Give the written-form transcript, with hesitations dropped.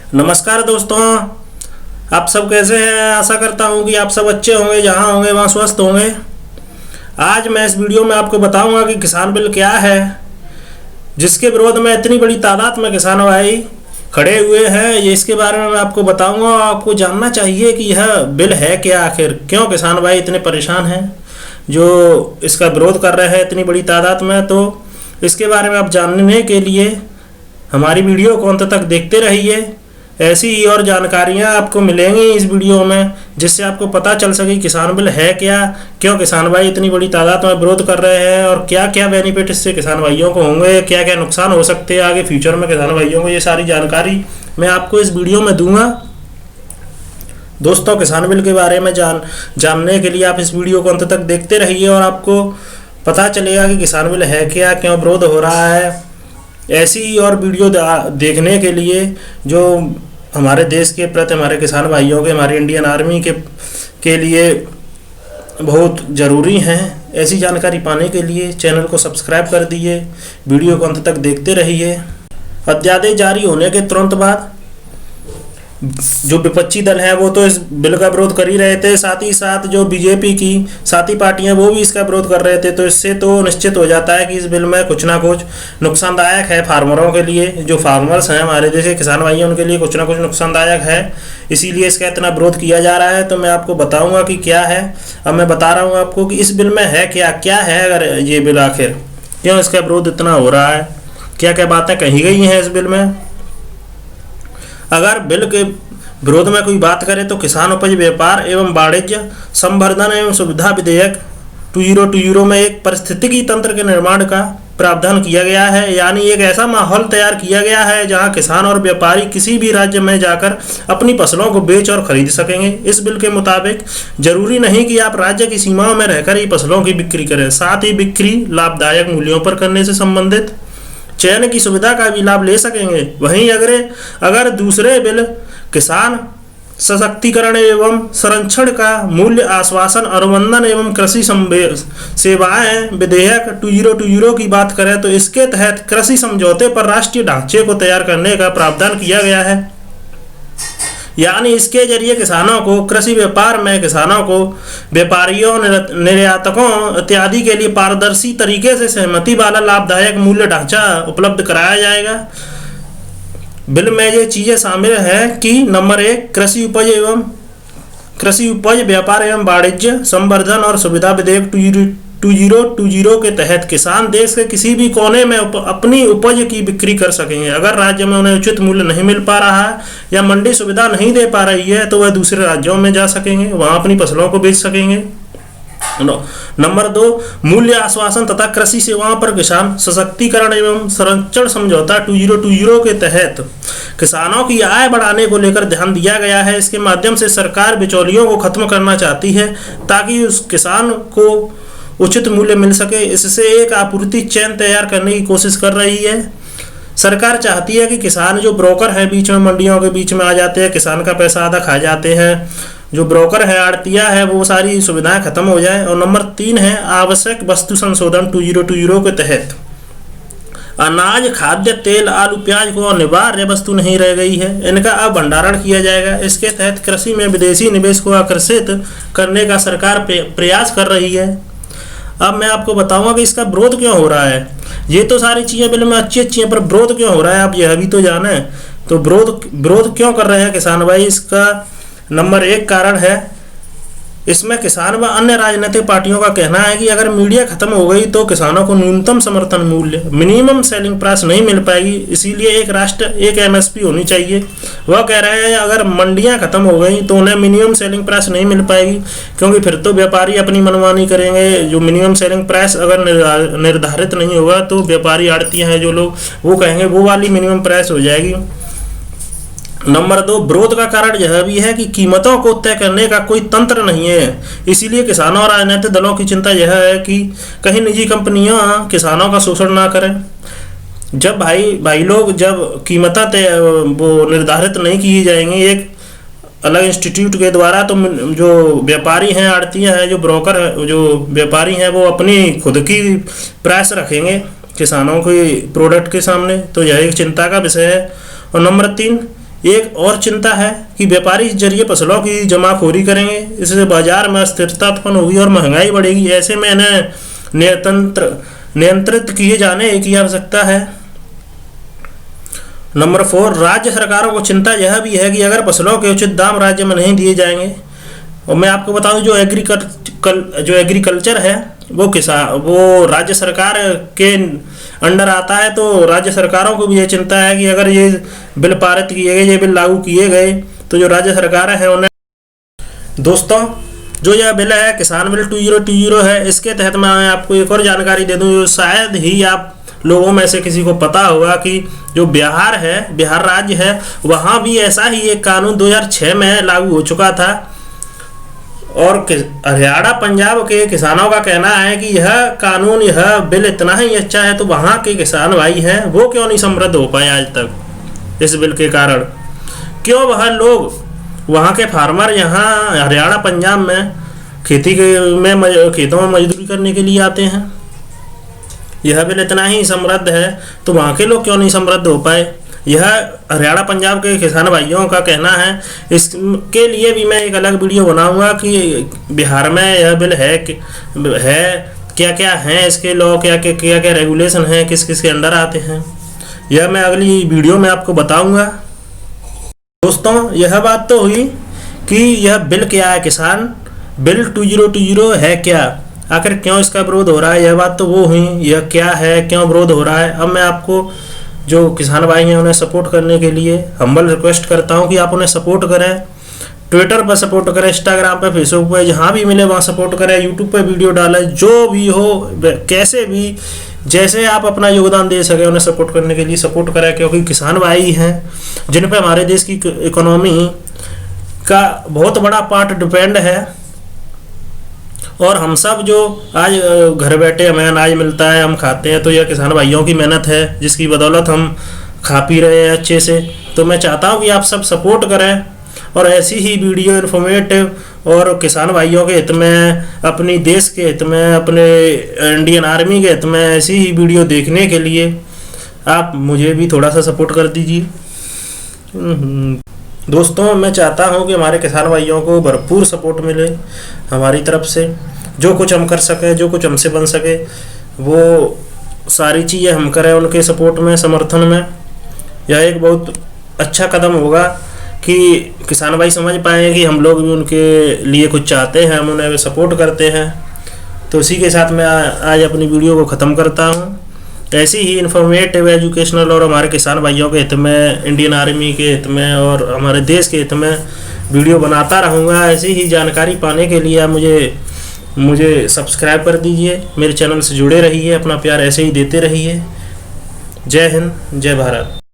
नमस्कार दोस्तों, आप सब कैसे हैं। आशा करता हूं कि आप सब अच्छे होंगे, जहां होंगे वहां स्वस्थ होंगे। आज मैं इस वीडियो में आपको बताऊंगा कि किसान बिल क्या है, जिसके विरोध में इतनी बड़ी तादाद में किसान भाई खड़े हुए हैं। ये इसके बारे में मैं आपको बताऊंगा। आपको जानना चाहिए कि यह बिल है क्या, आखिर क्यों किसान भाई इतने परेशान हैं जो इसका विरोध कर रहे हैं इतनी बड़ी तादाद में। तो इसके बारे में आप जानने के लिए हमारी वीडियो को अंत तक देखते रहिए। ऐसी ही और जानकारियां आपको मिलेंगी इस वीडियो में, जिससे आपको पता चल सके किसान बिल है क्या, क्यों किसान भाई इतनी बड़ी तादाद में विरोध कर रहे हैं और क्या क्या बेनिफिट इससे किसान भाइयों को होंगे, क्या क्या नुकसान हो सकते हैं आगे फ्यूचर में किसान भाइयों को। ये सारी जानकारी मैं आपको इस वीडियो में दूंगा। दोस्तों, किसान बिल के बारे में जानने के लिए आप इस वीडियो को अंत तक देखते रहिए और आपको पता चलेगा कि किसान बिल है क्या, क्यों विरोध हो रहा है। ऐसी ही और वीडियो देखने के लिए जो हमारे देश के प्रति, हमारे किसान भाइयों के, हमारी इंडियन आर्मी के लिए बहुत ज़रूरी हैं। ऐसी जानकारी पाने के लिए चैनल को सब्सक्राइब कर दीजिए, वीडियो को अंत तक देखते रहिए। अध्यादेश जारी होने के तुरंत बाद जो विपक्षी दल है वो तो इस बिल का विरोध कर ही रहे थे, साथ ही साथ जो बीजेपी की साथी पार्टियां वो भी इसका विरोध कर रहे थे। तो इससे तो निश्चित हो जाता है कि इस बिल में कुछ ना कुछ नुकसानदायक है फार्मरों के लिए। जो फार्मर्स हैं, हमारे देश के किसान भाई हैं, उनके लिए कुछ ना कुछ नुकसानदायक है, इसीलिए इसका इतना विरोध किया जा रहा है। तो मैं आपको बताऊंगा कि क्या है। अब मैं बता रहा हूँ आपको कि इस बिल में है क्या क्या है। अगर ये बिल आखिर क्यों इसका विरोध इतना हो रहा है, क्या क्या बातें कही गई हैं इस बिल में। अगर बिल के विरोध में कोई बात करें तो किसान उपज व्यापार एवं वाणिज्य संवर्धन एवं सुविधा विधेयक 2020 में एक पारिस्थितिकी तंत्र के निर्माण का प्रावधान किया गया है। यानी एक ऐसा माहौल तैयार किया गया है जहां किसान और व्यापारी किसी भी राज्य में जाकर अपनी फसलों को बेच और खरीद सकेंगे। इस बिल के मुताबिक जरूरी नहीं कि आप राज्य की सीमाओं में रहकर ही फसलों की बिक्री करें, साथ ही बिक्री लाभदायक मूल्यों पर करने से संबंधित चयन की सुविधा का भी लाभ ले सकेंगे। वहीं अगर दूसरे बिल किसान सशक्तिकरण एवं संरक्षण का मूल्य आश्वासन अनुबंधन एवं कृषि सेवाएं विधेयक 2020 की बात करें तो इसके तहत कृषि समझौते पर राष्ट्रीय ढांचे को तैयार करने का प्रावधान किया गया है। यानी इसके जरिए किसानों को कृषि व्यापार में किसानों को व्यापारियों, निर्यातकों इत्यादि के लिए पारदर्शी तरीके से सहमति वाला लाभदायक मूल्य ढांचा उपलब्ध कराया जाएगा। बिल में ये चीज़ें शामिल हैं कि नंबर 1, कृषि उपज व्यापार एवं वाणिज्य संवर्धन और सुविधा विधेयक 2020 के तहत किसान देश के किसी भी कोने में अपनी उपज की बिक्री कर सकेंगे। अगर राज्य में उन्हें उचित मूल्य नहीं मिल पा रहा है या मंडी सुविधा नहीं दे पा रही है तो वह दूसरे राज्यों में जा सकेंगे, वहां अपनी फसलों को बेच सकेंगे। नंबर 2, मूल्य आश्वासन तथा कृषि सेवाओं पर किसान सशक्तिकरण एवं संरक्षण समझौता 2020 के तहत किसानों की आय बढ़ाने को लेकर ध्यान दिया गया है। इसके माध्यम से सरकार बिचौलियों को खत्म करना चाहती है ताकि उस किसान को उचित मूल्य मिल सके। इससे एक आपूर्ति चेन तैयार करने की कोशिश कर रही है। सरकार चाहती है कि किसान जो ब्रोकर है बीच में, मंडियों के बीच में आ जाते हैं, किसान का पैसा आधा खा जाते हैं, जो ब्रोकर है, आड़तिया है, वो सारी सुविधाएं खत्म हो जाए। और नंबर 3 है आवश्यक वस्तु संशोधन 2020 के तहत अनाज, खाद्य तेल, आलू, प्याज को अनिवार्य वस्तु नहीं रह गई है, इनका अब भंडारण किया जाएगा। इसके तहत कृषि में विदेशी निवेश को आकर्षित करने का सरकार प्रयास कर रही है। अब मैं आपको बताऊंगा कि इसका विरोध क्यों हो रहा है। ये तो सारी चीज़ें बिल में अच्छी हैं, पर विरोध क्यों हो रहा है आप यह भी तो जाने। तो विरोध क्यों कर रहे हैं किसान भाई, इसका नंबर 1 कारण है, इसमें किसान व अन्य राजनीतिक पार्टियों का कहना है कि अगर मीडिया खत्म हो गई तो किसानों को न्यूनतम समर्थन मूल्य, मिनिमम सेलिंग प्राइस नहीं मिल पाएगी। इसीलिए एक राष्ट्र एक MSP होनी चाहिए। वह कह रहे हैं अगर मंडियां खत्म हो गई तो उन्हें मिनिमम सेलिंग प्राइस नहीं मिल पाएगी, क्योंकि फिर तो व्यापारी अपनी मनमानी करेंगे। जो मिनिमम सेलिंग प्राइस अगर निर्धारित नहीं होगा तो व्यापारी, आड़तियां हैं जो लोग, वो कहेंगे वो वाली मिनिमम प्राइस हो जाएगी। नंबर 2, विरोध का कारण यह भी है कि कीमतों को तय करने का कोई तंत्र नहीं है। इसीलिए किसानों और राजनीतिक दलों की चिंता यह है कि कहीं निजी कंपनियां किसानों का शोषण ना करें। जब भाई लोग जब कीमतें वो निर्धारित नहीं की जाएंगी एक अलग इंस्टीट्यूट के द्वारा, तो जो व्यापारी हैं, आड़तियां हैं, जो ब्रोकर हैं, जो व्यापारी हैं, वो अपनी खुद की प्राइस रखेंगे किसानों के प्रोडक्ट के सामने। तो यह एक चिंता का विषय है। और नंबर 3, एक और चिंता है कि व्यापारी इस जरिए फसलों की जमाखोरी करेंगे, इससे बाजार में अस्थिरता उत्पन्न होगी और महंगाई बढ़ेगी। ऐसे में इन्हें नियंत्रित किए जाने की आवश्यकता है। नंबर 4, राज्य सरकारों को चिंता यह भी है कि अगर फसलों के उचित दाम राज्य में नहीं दिए जाएंगे, और मैं आपको बताऊं जो एग्रीकल्चर है वो राज्य सरकार के अंडर आता है, तो राज्य सरकारों को भी ये चिंता है कि अगर ये बिल पारित किए गए, ये बिल लागू किए गए, तो जो राज्य सरकार है उन्हें। दोस्तों, जो यह बिल है किसान बिल 2020 है, इसके तहत मैं आपको एक और जानकारी दे दूं जो शायद ही आप लोगों में से किसी को पता होगा कि जो बिहार राज्य है, वहाँ भी ऐसा ही एक कानून 2006 में लागू हो चुका था। और हरियाणा पंजाब के किसानों का कहना है कि यह कानून, यह बिल इतना ही अच्छा है, तो वहाँ के किसान भाई हैं वो क्यों नहीं समृद्ध हो पाए आज तक इस बिल के कारण? क्यों वह लोग, वहाँ के फार्मर यहाँ हरियाणा पंजाब में खेतों में मजदूरी करने के लिए आते हैं? यह बिल इतना ही समृद्ध है तो वहाँ के लोग क्यों नहीं समृद्ध हो पाए? यह हरियाणा पंजाब के किसान भाइयों का कहना है। इसके लिए भी मैं एक अलग वीडियो बनाऊंगा कि बिहार में यह बिल है क्या क्या हैं इसके लॉ, क्या क्या रेगुलेशन हैं, किस किस के अंडर आते हैं, यह मैं अगली वीडियो में आपको बताऊंगा। दोस्तों, यह बात तो हुई कि यह बिल क्या है, किसान बिल 2020 है क्या, आखिर क्यों इसका विरोध हो रहा है, यह बात तो वो हुई। यह क्या है, क्यों विरोध हो रहा है, अब मैं आपको जो किसान भाई हैं उन्हें सपोर्ट करने के लिए हम्बल रिक्वेस्ट करता हूं कि आप उन्हें सपोर्ट करें। ट्विटर पर सपोर्ट करें, इंस्टाग्राम पर, फेसबुक पर, जहां भी मिले वहां सपोर्ट करें, यूट्यूब पर वीडियो डालें, जो भी हो, कैसे भी, जैसे आप अपना योगदान दे सकें उन्हें सपोर्ट करने के लिए सपोर्ट करें, क्योंकि किसान भाई हैं जिन पर हमारे देश की इकोनॉमी का बहुत बड़ा पार्ट डिपेंड है। और हम सब जो आज घर बैठे हमें अनाज मिलता है, हम खाते हैं, तो यह किसान भाइयों की मेहनत है जिसकी बदौलत हम खा पी रहे हैं अच्छे से। तो मैं चाहता हूं कि आप सब सपोर्ट करें और ऐसी ही वीडियो इन्फॉर्मेटिव और किसान भाइयों के हित में, अपनी देश के हित में, अपने इंडियन आर्मी के हित में ऐसी ही वीडियो देखने के लिए आप मुझे भी थोड़ा सा सपोर्ट कर दीजिए। दोस्तों, मैं चाहता हूं कि हमारे किसान भाइयों को भरपूर सपोर्ट मिले हमारी तरफ से। जो कुछ हम कर सकें, जो कुछ हमसे बन सके, वो सारी चीज़ें हम करें उनके सपोर्ट में, समर्थन में। यह एक बहुत अच्छा कदम होगा कि किसान भाई समझ पाएँ कि हम लोग भी उनके लिए कुछ चाहते हैं, हम उन्हें सपोर्ट करते हैं। तो इसी के साथ मैं आज अपनी वीडियो को ख़त्म करता हूँ। ऐसी ही इन्फॉर्मेटिव, एजुकेशनल और हमारे किसान भाइयों के हित में, इंडियन आर्मी के हित में और हमारे देश के हित में वीडियो बनाता रहूँगा। ऐसी ही जानकारी पाने के लिए आप मुझे सब्सक्राइब कर दीजिए, मेरे चैनल से जुड़े रहिए, अपना प्यार ऐसे ही देते रहिए। जय हिंद, जय भारत।